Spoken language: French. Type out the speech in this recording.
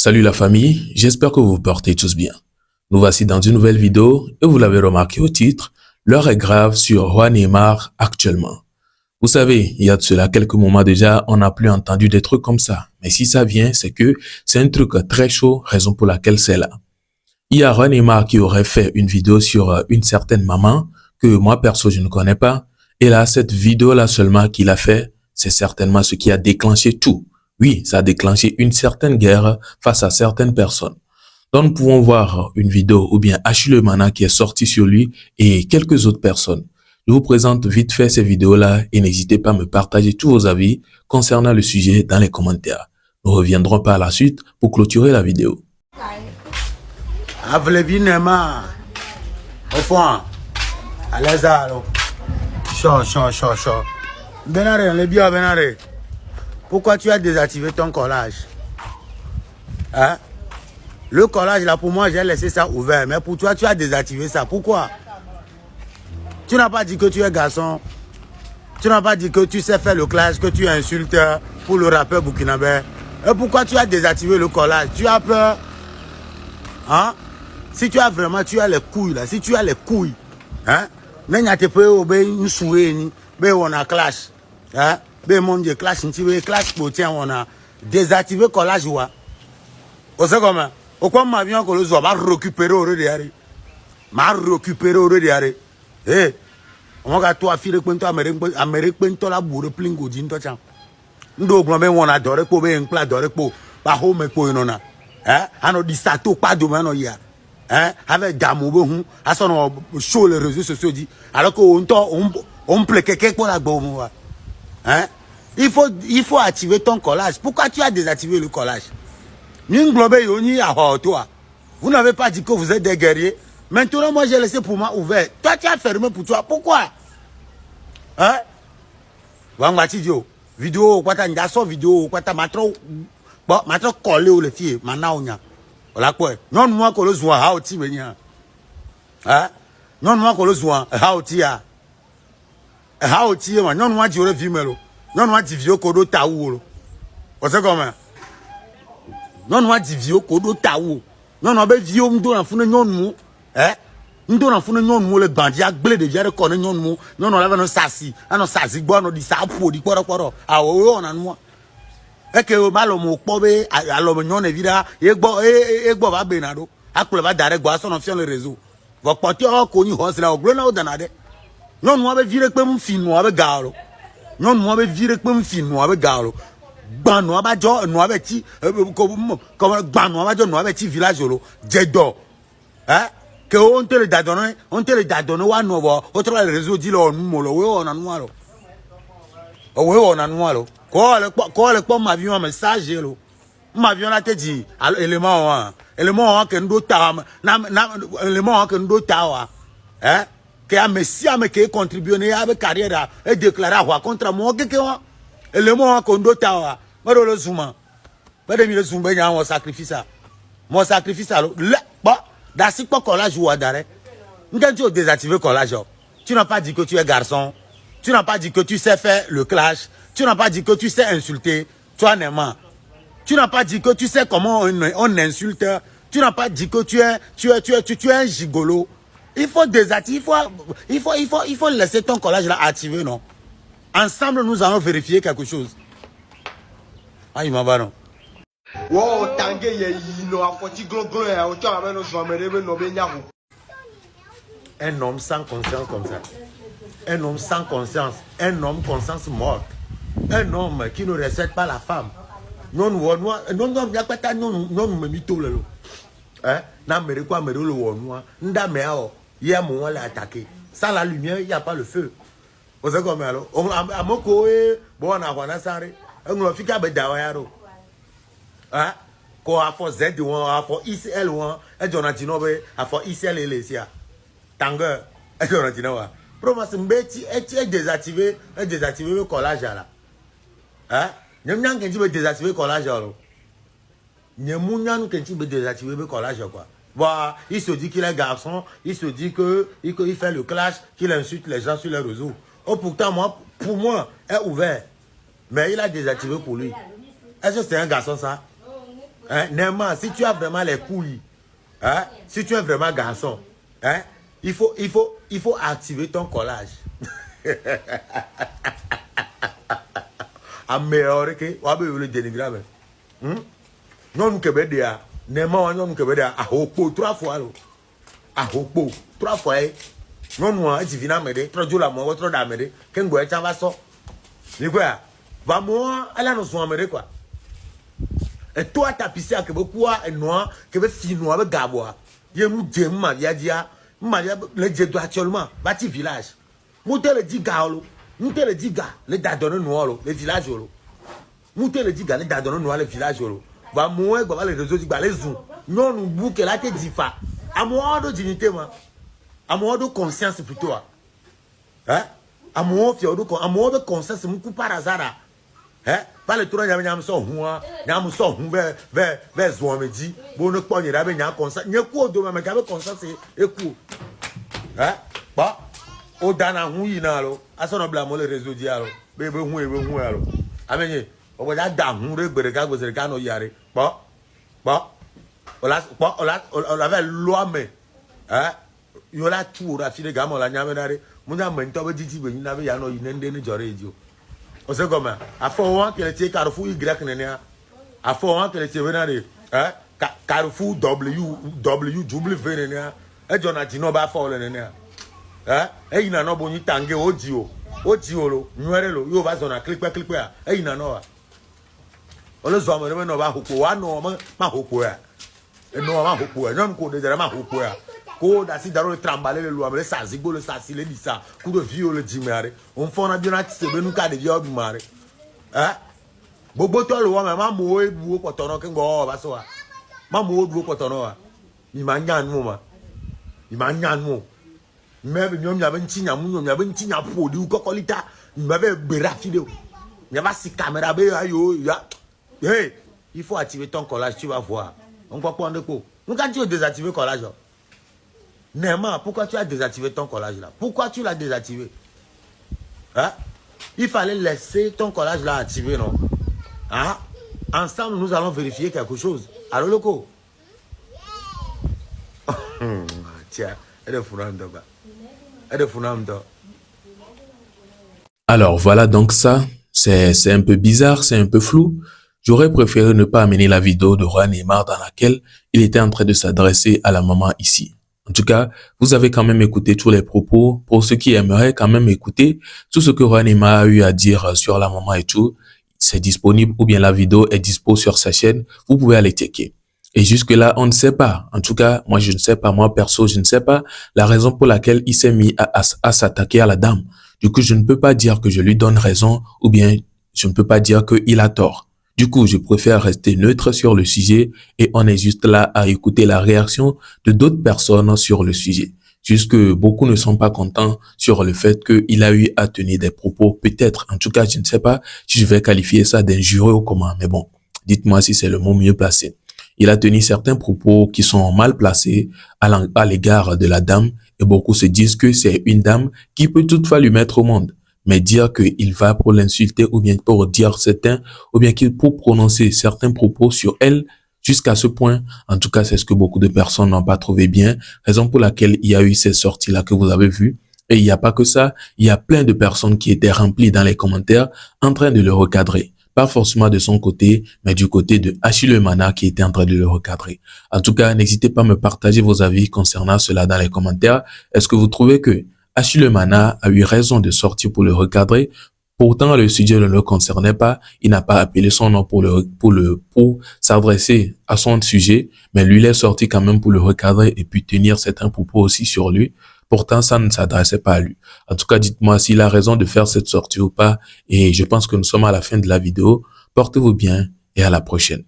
Salut la famille, j'espère que vous vous portez tous bien. Nous voici dans une nouvelle vidéo et vous l'avez remarqué au titre, l'heure est grave sur Juan Neymar actuellement. Vous savez, il y a de cela quelques moments déjà, on n'a plus entendu des trucs comme ça. Mais si ça vient, c'est que c'est un truc très chaud, raison pour laquelle c'est là. Il y a Juan Neymar qui aurait fait une vidéo sur une certaine maman que moi perso je ne connais pas. Et là, cette vidéo-là seulement qu'il a fait, c'est certainement ce qui a déclenché tout. Oui, ça a déclenché une certaine guerre face à certaines personnes. Donc nous pouvons voir une vidéo ou bien Achille Mana qui est sorti sur lui et quelques autres personnes. Je vous présente vite fait ces vidéos-là et n'hésitez pas à me partager tous vos avis concernant le sujet dans les commentaires. Nous reviendrons par la suite pour clôturer la vidéo. Neymar, au fond, à l'aise alors. Chaud. Benare, les biens, Benare. Pourquoi tu as désactivé ton collage? Hein? Le collage là, pour moi, j'ai laissé ça ouvert. Mais pour toi, tu as désactivé ça. Pourquoi? Tu n'as pas dit que tu es garçon. Tu n'as pas dit que tu sais faire le clash, que tu es insulteur pour le rappeur burkinabé. Et pourquoi tu as désactivé le collage? Tu as peur? Hein? Si tu as vraiment, tu as les couilles là. Si tu as les couilles, hein? Mais tu peux une souris, mais on a clash. Hein? Mais mon Dieu, clash, clash pour tiens, on a désactivé le collage. Vous savez comment? Pourquoi ma vie encore le soir, m'a récupéré au redéaré. M'a récupéré au redéaré. Eh, on va toi filer quand toi Amérique quand la bourre plingo din toi tiens. Ndo glomé on adore pour bien plat adore pour ba home pour non na. Hein? Ano di sato pas de mano ya. Hein? Avec Damo bon, à son show les réseaux sociaux dit alors qu'on plaît quelqu'un pour la bombe. Hein? Il faut activer ton collage. Pourquoi tu as désactivé le collage? Vous n'avez pas dit que vous êtes des guerriers. Maintenant, moi, j'ai laissé pour moi ouvert. Toi, tu as fermé pour toi. Pourquoi? Hein? Vidéo, quoi, t'as une vidéo, quoi, t'as matro collé ou les filles, maintenant, on a. Voilà quoi. Non, moi, que le soin, how ti venia. Hein? Non, moi, que le soin, how ti a. How ti, non, moi, tu aurais vu, melo. Non, moi, tu vieux, kodo taou. Vous savez comment? Non, moi, tu vieux, kodo taou. Non, non, ben, vieux, m'do, en fou, non, mou. Hein? M'do, en fou, non, mou, le bandit, a glé de vieux, qu'on non, mou. Non, non, là, non, sassi. Ah, non, sassi, bon, on dit ça, pour, dit, quoi, ah, oui, on a, moi. Et que, mal, on m'a pas, alors, non, évidemment, et bon, va benado. A quoi, va d'arrêt, quoi, son ancien le réseau. Va porter, oh, connu, oh, c'est là, au grenade, au danade. Non, moi, ben, virer, comme un film, moi, avec garo. Non, moi, ben, virer, comme un film, moi, avec garo. Ban no abajo no abeti comme ban no abajo no abeti village lo jedo hein que on te le dadonne wa no bo autre le réseau dit lo nu mo lo we on anu lo we on anu lo ko le po ma avion message lo ma avion la te dit élément que ndo ta na élément que ndo ta wa hein que a messia me que contribuer avec carrière et déclarer wa contre moi que élément que ndo ta wa mais le zouma mais le zouma il y a un sacrifice ça mon sacrifice alors bah d'assez pas collage ou adare quand tu as désactivé collage tu n'as pas dit que tu es garçon, tu n'as pas dit que tu sais faire le clash, tu n'as pas dit que tu sais insulter toi Neymar, tu n'as pas dit que tu sais comment on insulte, tu n'as pas dit que tu es un gigolo. Il faut désactiver, il faut laisser ton collage là activé, non? Ensemble nous allons vérifier quelque chose. Aïe ma baron. Wow, tangue ye no afoti glo ya o cha me no so me rebe no be nyaku. Un homme sans conscience comme ça. Un homme sans conscience, un homme conscience morte. Un homme qui ne respecte pas la femme. Non ya pata non me mito le lo. Hein? Na mere quoi mere le wonwa. Nda me a hier mon on l'a attaqué. Sans la lumière, il y a pas le feu. Vous savez comment alors? Amoko bon on a wana sare. On fika be dawayaro. Hein? Ko a for Z1, a for ICL1, et Jonathan be a for ICL Elesia. Tanger, et Jonathan wa. Promise mbeti et désactiver le collage là. Hein? Nyamnyang kenji be désactiver collage là. Nyamnyang kenji be désactiver le collage quoi. Bah, il se dit qu'il est garçon, il se dit qu'il fait le clash, qu'il insulte les gens sur les réseaux. Oh pourtant moi pour moi est ouvert. Mais il a désactivé pour lui. Est-ce que c'est un garçon ça? Hein, Néma, si tu as vraiment les couilles, hein, si tu es vraiment garçon, hein, il faut activer ton collage. A meilleur que on va le dénigrer. Non que bédia, Néma non que bédia a hopo 3 fois a hopo 3 fois. Non moi tu viens m'aider, trop dur la moi trop d'amède, qu'un goût est va so. Ni quoi? Va moi, elle a nos soins m'aider quoi. Et toi, tu as pissé à Québécois et noir, Québec finnois avec Gabois. Il y a un djem, le djem actuellement, bâti village. Moutez le 10 gars, moutez le 10 gars, les dadonnes noirs, les villages. Moutez le 10 gars, les dadonnes noirs, les villages. Va mourir, va les réseaux, les zoom. Non, nous bouquons là, t'es dit pas. À moi de dignité, moi. À moi de conscience plutôt. Hein? À moi de conscience, c'est mon coup par hasard. Hein? Pas le tour, il y a un son, il y a un son, vers Zouamedi, bon, ne pas y avoir un conscience. Il y a quoi de ma conscience et coup. Hein? Bah, au Dana, oui, nalo, à son blâme, le réseau dialo, bébé, oui, alors. Amen, on va dire, dame, vous êtes cano yare. Bah, on avait loi, mais, hein? Il y a tout, la fille de gamme, la nyamenare, mon amène, tu vas dire, il n'avait pas de joredio. On sait comment. À fond, que les Carrefour Y n'est à fond, que les Vénari, hein, Carrefour W, n'est et Jonathan no ba fall n'est hein, et il n'a pas bon tangue audio, nuerelo, yo va zona clip, et il n'a pas. On le zoom, no va hoko, no ma hoko, et no ma hoko, non ko de ma hoko. Ko da si daro trambaler le loi, le sazigo le sasile di ça, coup de viol le dimare. On fait un bien qui se veut ka de viol du mare. Hein? Bobo to le wa ma mo e bu ko tono ke ngo ba so wa. Ma mo du ko tono wa. Ni ma nyan mo ma. Ni ma nyan mo. Me be nyom ya ben tinya mu nyom ya ben tinya po di ko kolita. Ni ma be bera fide. Ni ba si caméra be ayo ya. Hey, il faut activer ton collage, tu vas voir. On va prendre quoi? On quand tu désactiver collage. Néma, pourquoi tu as désactivé ton collage là? Pourquoi tu l'as désactivé? Hein? Il fallait laisser ton collage là activé, non? Hein? Ensemble, nous allons vérifier quelque chose. Allô, loco? Tiens, elle est fourrante. Elle est fourrante. Alors voilà donc ça, c'est un peu bizarre, c'est un peu flou. J'aurais préféré ne pas amener la vidéo de Roi Neymar dans laquelle il était en train de s'adresser à la maman ici. En tout cas, vous avez quand même écouté tous les propos. Pour ceux qui aimeraient quand même écouter tout ce que Roi Neymar a eu à dire sur la maman et tout, c'est disponible ou bien la vidéo est dispo sur sa chaîne. Vous pouvez aller checker. Et jusque-là, on ne sait pas. En tout cas, moi, je ne sais pas. Moi, perso, je ne sais pas la raison pour laquelle il s'est mis à s'attaquer à la dame. Du coup, je ne peux pas dire que je lui donne raison ou bien je ne peux pas dire qu'il a tort. Du coup, je préfère rester neutre sur le sujet et on est juste là à écouter la réaction de d'autres personnes sur le sujet. Juste que beaucoup ne sont pas contents sur le fait qu'il a eu à tenir des propos, peut-être, en tout cas, je ne sais pas si je vais qualifier ça d'injurieux ou comment, mais bon, dites-moi si c'est le mot mieux placé. Il a tenu certains propos qui sont mal placés à l'égard de la dame et beaucoup se disent que c'est une dame qui peut toutefois lui mettre au monde. Mais dire qu'il va pour l'insulter ou bien pour dire certains, ou bien qu'il pour prononcer certains propos sur elle, jusqu'à ce point, en tout cas, c'est ce que beaucoup de personnes n'ont pas trouvé bien, raison pour laquelle il y a eu ces sorties-là que vous avez vues. Et il n'y a pas que ça, il y a plein de personnes qui étaient remplies dans les commentaires en train de le recadrer. Pas forcément de son côté, mais du côté de Achille Mana qui était en train de le recadrer. En tout cas, n'hésitez pas à me partager vos avis concernant cela dans les commentaires. Est-ce que vous trouvez que Achille Mana a eu raison de sortir pour le recadrer? Pourtant, le sujet ne le concernait pas. Il n'a pas appelé son nom pour s'adresser à son sujet, mais lui, il est sorti quand même pour le recadrer et puis tenir certains propos aussi sur lui. Pourtant, ça ne s'adressait pas à lui. En tout cas, dites-moi s'il a raison de faire cette sortie ou pas. Et je pense que nous sommes à la fin de la vidéo. Portez-vous bien et à la prochaine.